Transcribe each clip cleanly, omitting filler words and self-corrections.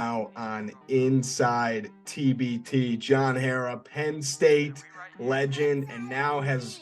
Now on Inside TBT. John Harrar, Penn State legend, and now has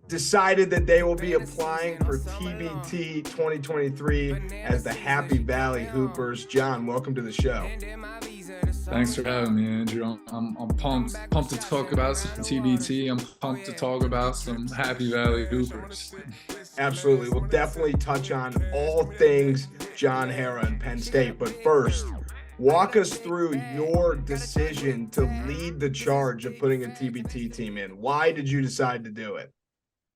decided that they will be applying for TBT 2023 as the Happy Valley Hoopers. John, welcome to the show. Thanks for having me, Andrew. I'm pumped to talk about some TBT. I'm pumped to talk about some Happy Valley Hoopers. Absolutely. We'll definitely touch on all things John Harrar and Penn State. But first, walk us through your decision to lead the charge of putting a TBT team in. Why did you decide to do it?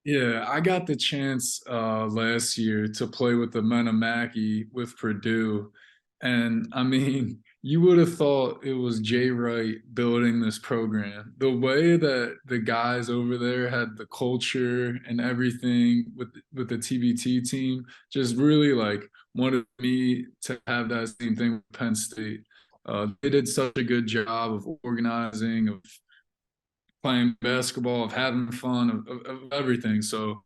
Yeah, I got the chance last year to play with the men of Mackey with Purdue. And I mean, you would have thought it was Jay Wright building this program. The way that the guys over there had the culture and everything with the TBT team just really like wanted me to have that same thing with Penn State. They did such a good job of organizing, of playing basketball, of having fun, of everything. So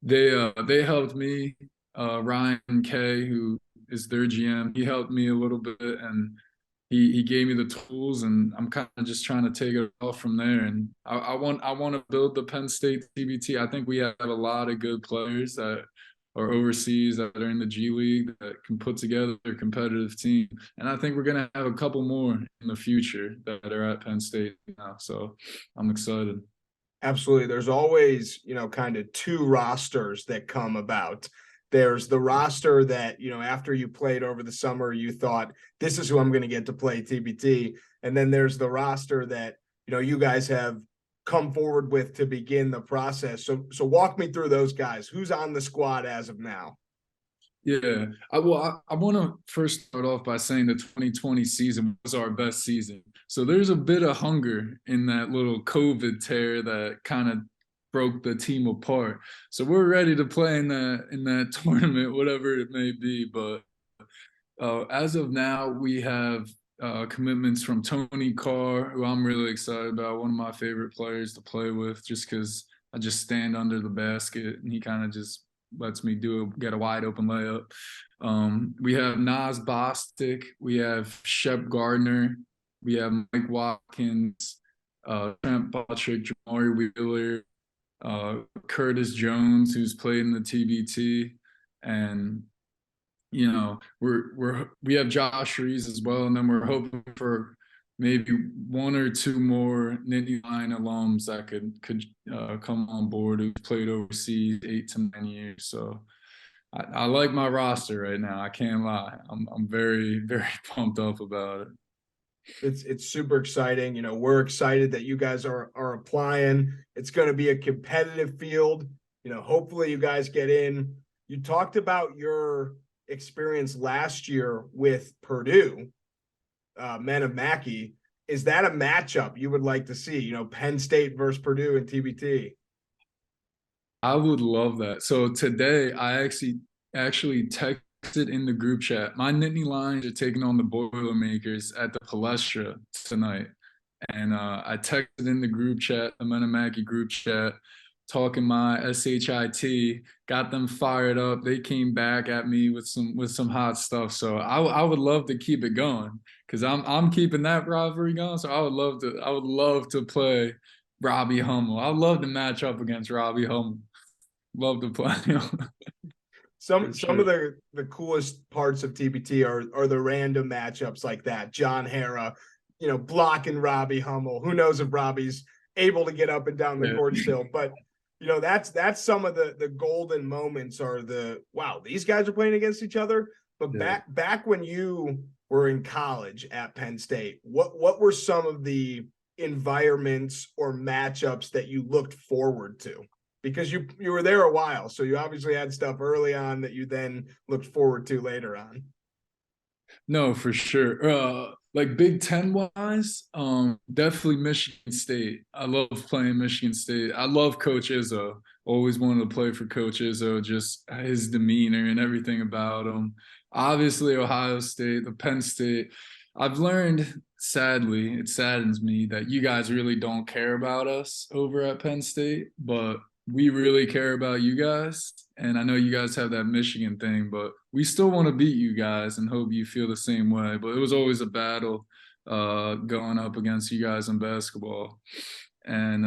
they helped me. Ryan Kay, who is their GM, he helped me a little bit, and he gave me the tools, and I'm kind of just trying to take it off from there. And I want to build the Penn State TBT. I think we have a lot of good players that are overseas, that are in the G League, that can put together a competitive team. And I think we're going to have a couple more in the future that are at Penn State now. So I'm excited. Absolutely. There's always, kind of two rosters that come about. There's the roster that, after you played over the summer, you thought, this is who I'm going to get to play TBT. And then there's the roster that, you guys have come forward with to begin the process. So walk me through those guys. Who's on the squad as of now? Yeah, I want to first start off by saying the 2020 season was our best season. So there's a bit of hunger in that little COVID tear that kind of broke the team apart. So we're ready to play in that tournament, whatever it may be. But as of now, we have commitments from Tony Carr, who I'm really excited about, one of my favorite players to play with, just because I just stand under the basket and he kind of just lets me get a wide open layup. We have Nas Bostic, we have Shep Gardner, we have Mike Watkins, Trent Buttrick, Jamari Wheeler, Curtis Jones, who's played in the TBT, and we have Josh Reese as well, and then we're hoping for maybe one or two more Nittany Lion alums that could come on board who played overseas 8 to 9 years. So I like my roster right now. I can't lie. I'm very, very pumped up about it. It's super exciting. We're excited that you guys are applying. It's going to be a competitive field. Hopefully you guys get in. You talked about your experience last year with Purdue, men of Mackey. Is that a matchup you would like to see? Penn State versus Purdue in TBT. I would love that. So today I actually texted in the group chat. My Nittany Lions are taking on the Boilermakers at the Palestra tonight. And I texted in the group chat, the Men of Mackey group chat, talking my SHIT, got them fired up. They came back at me with some hot stuff. So I would love to keep it going because I'm keeping that rivalry going. So I would love to play Robbie Hummel. I'd love to match up against Robbie Hummel. Love to play him. Some of the coolest parts of TBT are the random matchups like that. John Harrar, blocking Robbie Hummel. Who knows if Robbie's able to get up and down the court still, but that's some of the golden moments are wow, these guys are playing against each other. But back when you were in college at Penn State, what were some of the environments or matchups that you looked forward to? Because you were there a while, so you obviously had stuff early on that you then looked forward to later on. No, for sure. Like Big Ten wise, definitely Michigan State. I love playing Michigan State. I love Coach Izzo. Always wanted to play for Coach Izzo, just his demeanor and everything about him. Obviously, Ohio State, the Penn State. I've learned, sadly, it saddens me that you guys really don't care about us over at Penn State, but we really care about you guys. And I know you guys have that Michigan thing, but we still want to beat you guys and hope you feel the same way. But it was always a battle going up against you guys in basketball. And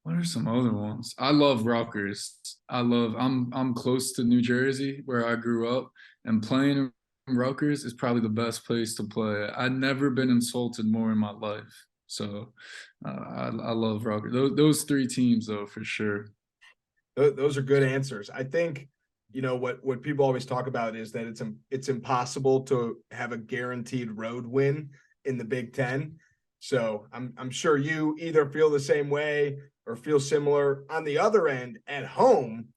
what are some other ones? I love Rutgers. I'm close to New Jersey where I grew up, and playing in Rutgers is probably the best place to play. I've never been insulted more in my life. So I love Rutgers. Those three teams though, for sure. Those are good answers. I think, what people always talk about is that it's impossible to have a guaranteed road win in the Big Ten. So I'm sure you either feel the same way or feel similar. On the other end, at home,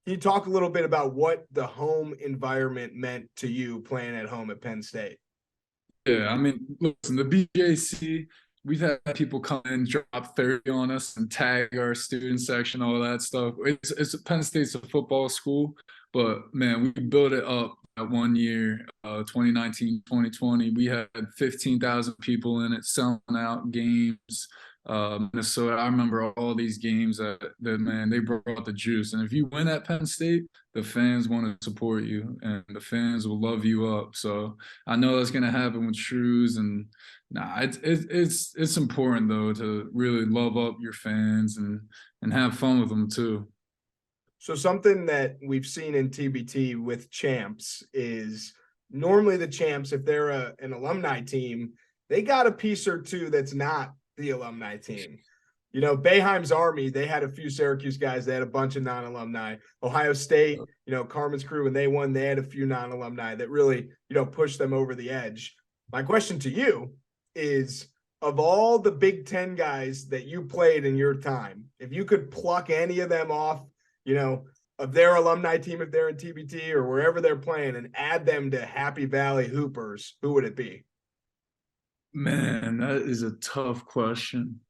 can you talk a little bit about what the home environment meant to you playing at home at Penn State? Yeah, I mean, listen, the BJC, we've had people come in, drop 30 on us and tag our student section, all that stuff. It's Penn State's a football school, but man, we built it up that one year, 2019, 2020. We had 15,000 people in it selling out games. Minnesota, I remember all these games that man, they brought the juice. And if you win at Penn State, the fans want to support you and the fans will love you up. So I know that's gonna happen with Shrews, and it's important though to really love up your fans and have fun with them too. So something that we've seen in TBT with champs is normally the champs, if they're an alumni team, they got a piece or two that's not the alumni team. Boeheim's Army, they had a few Syracuse guys. They had a bunch of non-alumni. Ohio State, Carmen's crew, when they won, they had a few non-alumni that really, pushed them over the edge. My question to you is, of all the Big Ten guys that you played in your time, if you could pluck any of them off, of their alumni team, if they're in TBT or wherever they're playing, and add them to Happy Valley Hoopers, who would it be? Man, that is a tough question.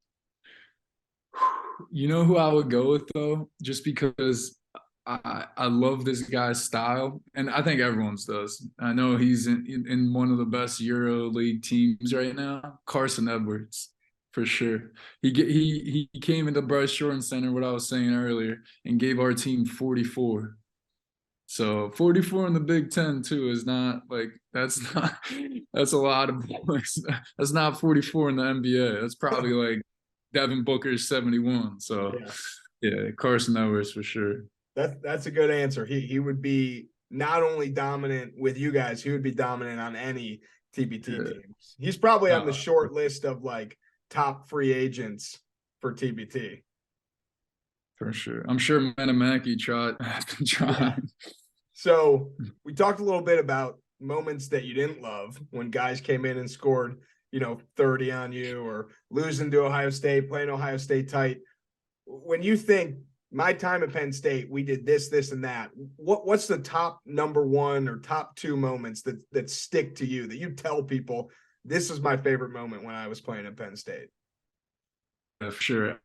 You know who I would go with though, just because I love this guy's style, and I think everyone's does. I know he's in one of the best Euro League teams right now, Carson Edwards, for sure. He came into Bryce Jordan Center, what I was saying earlier, and gave our team 44. So 44 in the Big Ten too is not like that's a lot of points. That's not 44 in the NBA. That's probably like Devin Booker's 71. So Yeah, yeah, Carson Edwards for sure. that's a good answer. He would be not only dominant with you guys, he would be dominant on any TBT Yeah. teams. He's probably on the Uh, short list of like top free agents for TBT. for sure. I'm sure Manamaki has been Yeah. trying. So we talked a little bit about moments that you didn't love when guys came in and scored, 30 on you, or losing to Ohio State, playing Ohio State tight. When you think my time at Penn State, we did this, this, and that. What's the top number one or top two moments that stick to you that you tell people this is my favorite moment when I was playing at Penn State? For sure.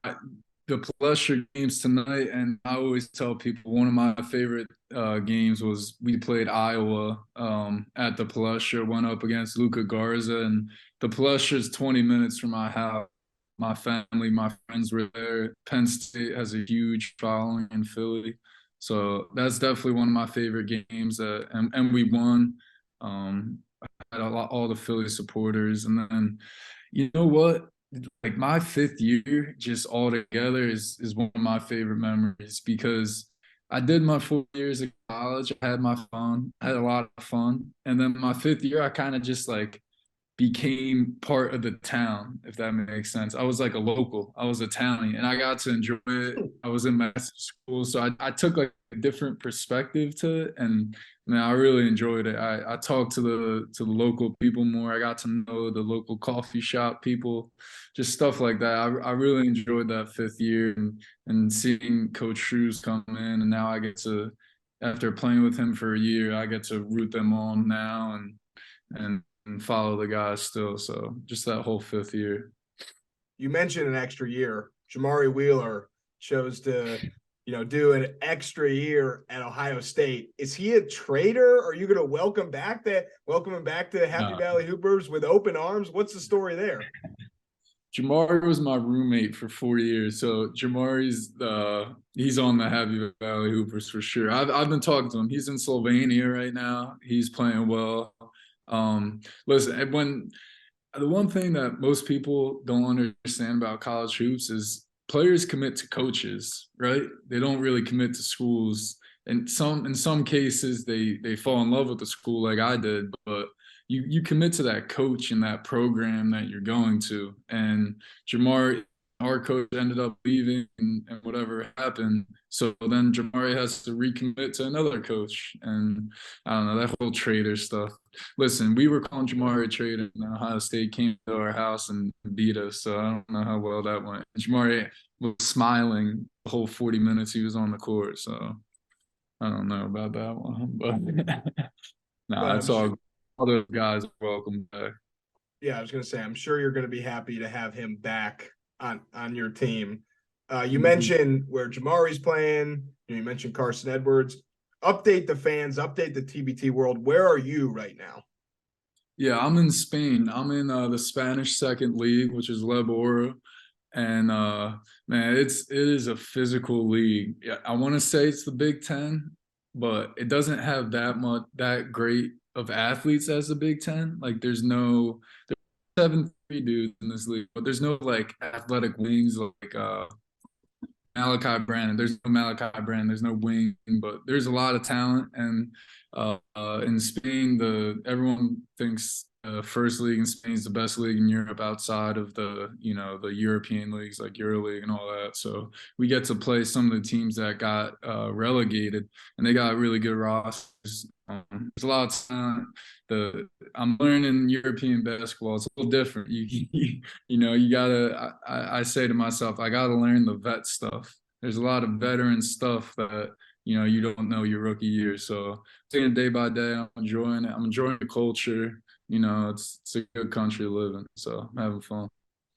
The pleasure games tonight, and I always tell people one of my favorite games was we played Iowa at the Pleasure, went up against Luca Garza, and the Pleasure is 20 minutes from my house. My family, my friends were there. Penn State has a huge following in Philly, so that's definitely one of my favorite games. And we won. I had all the Philly supporters, and then you know what? Like my fifth year just all together is one of my favorite memories because I did my 4 years of college. I had my fun. I had a lot of fun. And then my fifth year, I kind of just like became part of the town, if that makes sense. I was like a local. I was a townie and I got to enjoy it. I was in massive school. So I took like a different perspective to it. And man, I really enjoyed it. I talked to the local people more. I got to know the local coffee shop people, just stuff like that. I really enjoyed that fifth year and seeing Coach Shrews come in, and now I get to, after playing with him for a year, I get to root them on now and follow the guys still. So just that whole fifth year. You mentioned an extra year. Jamari Wheeler chose to, do an extra year at Ohio State. Is he a traitor? Are you going to welcome him back to Happy No, Valley Hoopers with open arms? What's the story there? Jamari was my roommate for 4 years, so Jamari's he's on the Happy Valley Hoopers for sure. I've been talking to him. He's in Slovenia right now. He's playing well. Listen, when the one thing that most people don't understand about college hoops is players commit to coaches, right? They don't really commit to schools. And in some cases they fall in love with the school like I did, but you commit to that coach and that program that you're going to. And Jamar, our coach, ended up leaving and whatever happened. So then Jamari has to recommit to another coach. And I don't know, that whole trader stuff. Listen, we were calling Jamari a traitor, and Ohio State came to our house and beat us. So I don't know how well that went. Jamari was smiling the whole 40 minutes he was on the court. So I don't know about that one, but But nah, it's all other guys are welcome back. yeah, I was gonna say, I'm sure you're gonna be happy to have him back on your team. You mentioned where Jamari's playing. You mentioned Carson Edwards. Update the fans, update the TBT world. Where are you right now? Yeah, I'm in Spain. I'm in the Spanish second league, which is Lebora. And man, it is a physical league. Yeah, I want to say it's the Big Ten, but it doesn't have that great of athletes as the Big Ten. Like there's 7-3 dudes in this league, but there's no like athletic wings like Malachi Brandon. There's no Malachi Brandon. There's no wing, but there's a lot of talent. And in Spain, everyone thinks first league in Spain is the best league in Europe outside of the European leagues like EuroLeague and all that. So we get to play some of the teams that got relegated, and they got really good rosters. There's a lot of talent. I'm learning European basketball. It's a little different. You gotta. I say to myself, I gotta learn the vet stuff. There's a lot of veteran stuff that you don't know your rookie year. So taking it day by day, I'm enjoying it. I'm enjoying the culture. It's a good country to live in. So I'm having fun.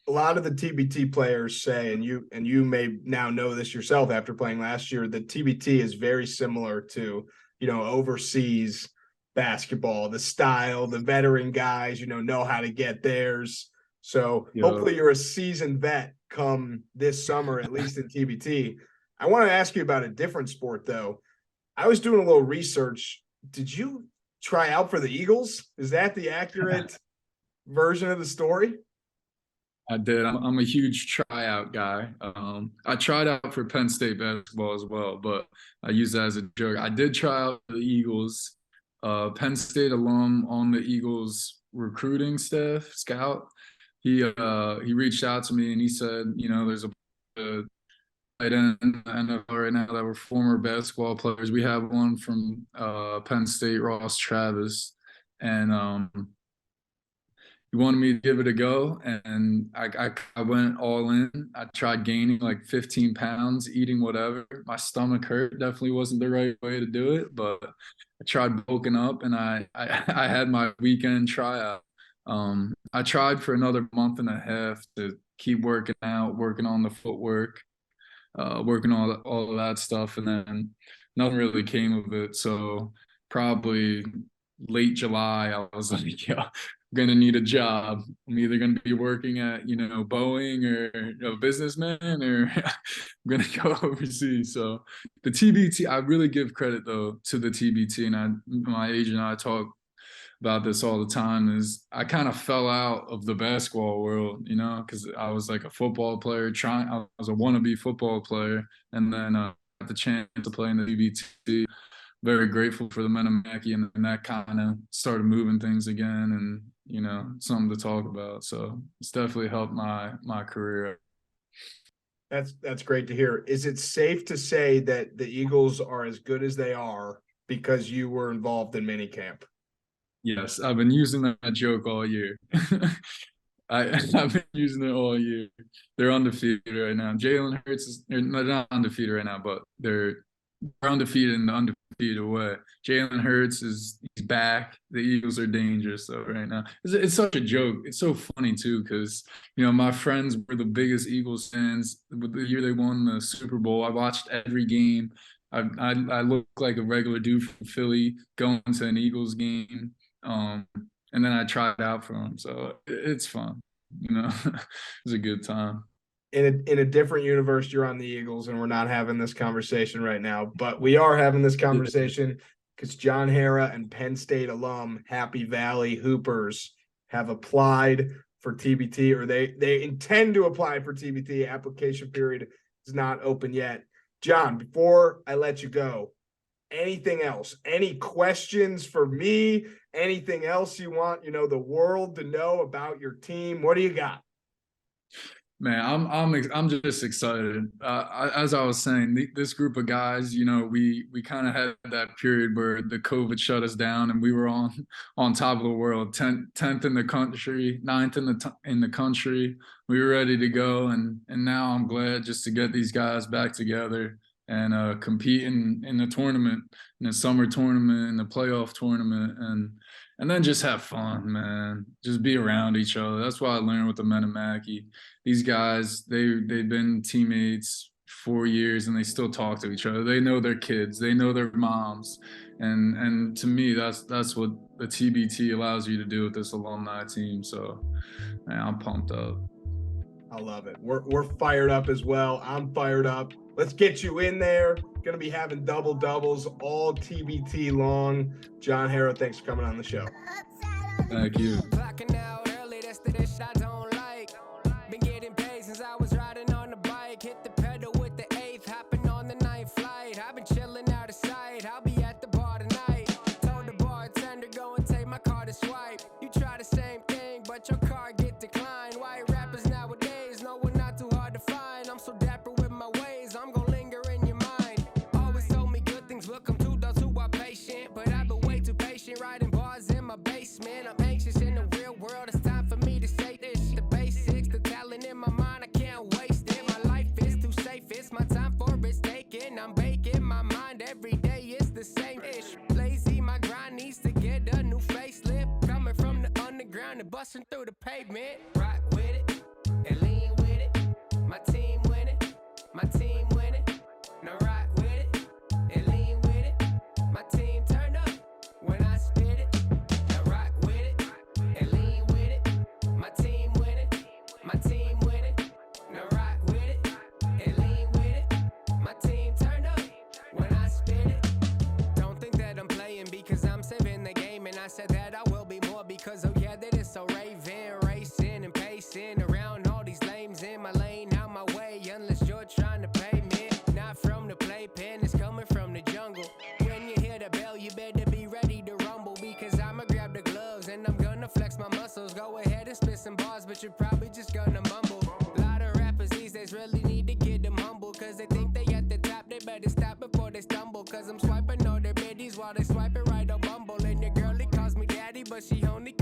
A lot of the TBT players say, and you may now know this yourself after playing last year, that TBT is very similar to overseas basketball. The style, the veteran guys, know how to get theirs. So Yeah. hopefully you're a seasoned vet come this summer, at least in TBT. I want to ask you about a different sport though. I was doing a little research. Did you try out for the Eagles? Is that the accurate version of the story? I did. I'm a huge tryout guy. I tried out for Penn State basketball as well, but I use that as a joke. I did try out for the Eagles. Penn State alum on the Eagles recruiting staff, scout. He reached out to me and he said, there's a tight end in the NFL right now that were former basketball players. We have one from Penn State, Ross Travis, and he wanted me to give it a go, and I went all in. I tried gaining like 15 pounds, eating whatever. My stomach hurt. Definitely wasn't the right way to do it, but I tried bulking up, and I had my weekend tryout. I tried for another month and a half to keep working out, working on the footwork, working all of that stuff, and then nothing really came of it. So probably late July, I was like, yeah, I'm gonna need a job. I'm either gonna be working at Boeing or a businessman, or I'm gonna go overseas. So the TBT, I really give credit though to the TBT, and my agent and I talk about this all the time, is I kind of fell out of the basketball world, because I was like a football player, I was a wannabe football player, and then got the chance to play in the TBT. Very grateful for the men of Mackey, and that kind of started moving things again, and something to talk about. So it's definitely helped my career. That's great to hear. Is it safe to say that the Eagles are as good as they are because you were involved in minicamp? Yes, I've been using that joke all year. I've been using it all year. They're undefeated right now. Jalen Hurts they're not undefeated right now, but they're undefeated in the undefeated way. Jalen Hurts he's back. The Eagles are dangerous though right now. It's such a joke. It's so funny too because my friends were the biggest Eagles fans. The year they won the Super Bowl, I watched every game. I look like a regular dude from Philly going to an Eagles game. And then I tried out for them, so it's fun. You know, it was a good time. In a different universe, you're on the Eagles, and we're not having this conversation right now, but we are having this conversation because John Harrar and Penn State alum Happy Valley Hoopers have applied for TBT, or they intend to apply for TBT. Application period is not open yet. John, before I let you go, anything else? Any questions for me? Anything else you want, the world to know about your team? What do you got? Man, I'm just excited. As I was saying, this group of guys, we kind of had that period where the COVID shut us down, and we were on top of the world, 10th in the country, 9th in the country. We were ready to go, and now I'm glad just to get these guys back together and compete in the tournament, in the summer tournament, in the playoff tournament, and then just have fun, man. Just be around each other. That's what I learned with the men of Mackey. These guys, they've been teammates 4 years, and they still talk to each other. They know their kids. They know their moms. And to me, that's what the TBT allows you to do with this alumni team. So, man, I'm pumped up. I love it. We're fired up as well. I'm fired up. Let's get you in there. Going to be having double doubles all TBT long. John Harrar, thanks for coming on the show. Thank you. Been getting paid since I was riding on the bike. Hit the pedal with the 8th, hopping on the 9th flight. I've been chilling out of sight. I'll be at the bar tonight. Told the bartender, go and take my card to swipe. You try the same thing, but your card get declined. White rappers nowadays, no, we're not too hard to find. I'm so dapper with my ways, I'm gonna linger in your mind. Always told me good things will come to those who are patient, but I've been way too patient, writing bars in my basement. I'm anxious in the real world, it's time for me to say this. The basics, the talent in my mind, I can't waste it. My life is too safe, it's my time for it's taken. I'm baking my mind, every day is the same-ish. Lazy, my grind needs to get a new facelift. Coming from the underground and busting through the pavement. Rock with it, and lean with it. My team winning, my team winning. Now rock with it, and lean with it. My team turn up when I spit it. Now rock with it, and lean with it. My team winning, my team winning. Now rock with it, and lean with it. My team turn up when I spit it. Don't think that I'm playing because I'm saving the game, and I said that I will be more because, oh yeah, that is so raving, racing and pacing around all these lanes in my lane, out my way, unless you're trying to pay me. Not from the playpen, it's coming from the jungle. When you hear the bell, you better be ready to rumble, because I'ma grab the gloves and I'm gonna flex my muscles. Go ahead and spit some bars, but you're probably just gonna mumble. A lot of rappers these days really need to get them humble, cause they think they at the top, they better stop before they stumble. Cause I'm swiping all their biddies while they swiping right on Bumble. And your girlie calls me daddy, but she only